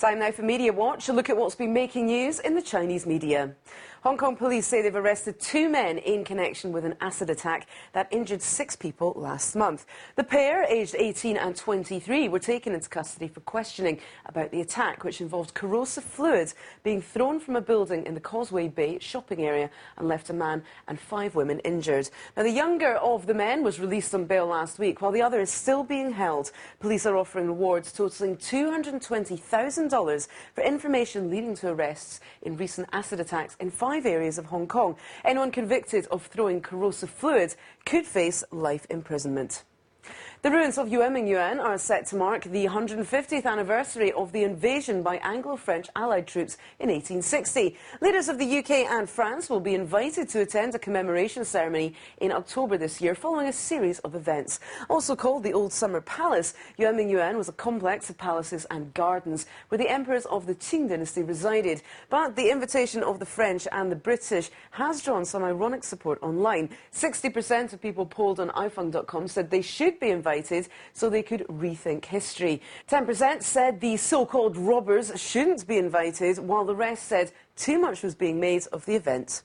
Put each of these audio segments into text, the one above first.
Time now for Media Watch, a look at what's been making news in the Chinese media. Hong Kong police say they've arrested 2 men in connection with an acid attack that injured 6 people last month. The pair, aged 18 and 23, were taken into custody for questioning about the attack, which involved corrosive fluids being thrown from a building in the Causeway Bay shopping area and left a man and 5 women injured. Now, the younger of the men was released on bail last week, while the other is still being held. Police are offering rewards totalling $220,000 for information leading to arrests in recent acid attacks in 5 areas of Hong Kong. Anyone convicted of throwing corrosive fluids could face life imprisonment. The ruins of Yuan are set to mark the 150th anniversary of the invasion by Anglo-French Allied troops in 1860. Leaders of the UK and France will be invited to attend a commemoration ceremony in October this year, following a series of events. Also called the Old Summer Palace, Yuan was a complex of palaces and gardens where the emperors of the Qing dynasty resided. But the invitation of the French and the British has drawn some ironic support online. 60% of people polled on ifeng.com said they should be invited so they could rethink history. 10% said the so-called robbers shouldn't be invited, while the rest said too much was being made of the event.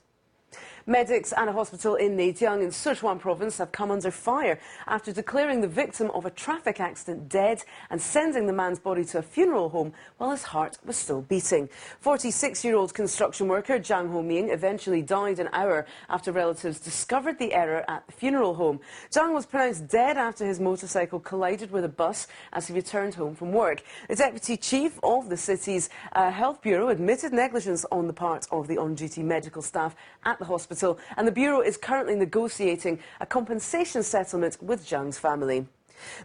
Medics at a hospital in Neijiang in Sichuan province have come under fire after declaring the victim of a traffic accident dead and sending the man's body to a funeral home while his heart was still beating. 46-year-old construction worker Zhang Homing eventually died an hour after relatives discovered the error at the funeral home. Zhang was pronounced dead after his motorcycle collided with a bus as he returned home from work. The deputy chief of the city's health bureau admitted negligence on the part of the on-duty medical staff at the hospital, and the Bureau is currently negotiating a compensation settlement with Zhang's family.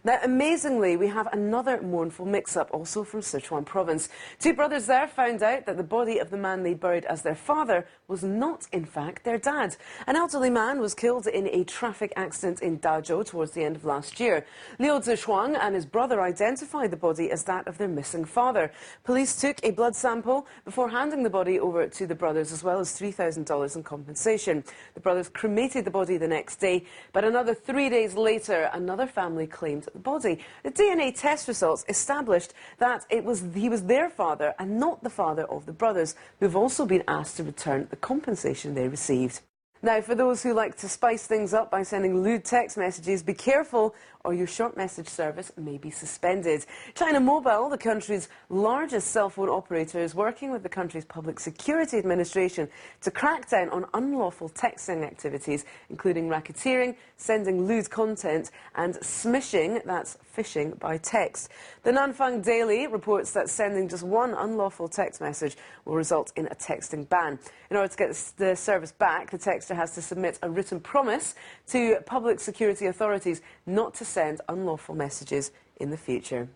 Now, amazingly, we have another mournful mix-up, also from Sichuan province. 2 brothers there found out that the body of the man they buried as their father was not, in fact, their dad. An elderly man was killed in a traffic accident in Dazhou towards the end of last year. Liu Zishuang and his brother identified the body as that of their missing father. Police took a blood sample before handing the body over to the brothers, as well as $3,000 in compensation. The brothers cremated the body the next day, but another 3 days later, another family claimed the body. The DNA test results established that he was their father and not the father of the brothers, who have also been asked to return the compensation they received. Now, for those who like to spice things up by sending lewd text messages, be careful or your short message service may be suspended. China Mobile, the country's largest cell phone operator, is working with the country's Public Security Administration to crack down on unlawful texting activities, including racketeering, sending lewd content and smishing, that's phishing, by text. The Nanfang Daily reports that sending just one unlawful text message will result in a texting ban. In order to get the service back, the texter has to submit a written promise to public security authorities not to send unlawful messages in the future.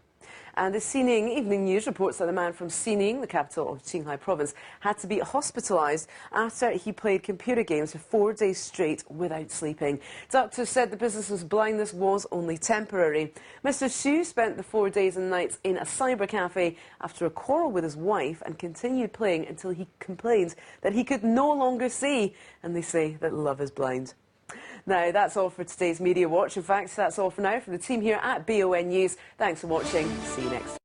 And the Xining Evening News reports that a man from Xining, the capital of Qinghai province, had to be hospitalised after he played computer games for 4 days straight without sleeping. Doctors said the businessman's blindness was only temporary. Mr. Xu spent the 4 days and nights in a cyber cafe after a quarrel with his wife and continued playing until he complained that he could no longer see. And they say that love is blind. Now, that's all for today's Media Watch. In fact, that's all for now from the team here at BON News. Thanks for watching. See you next time.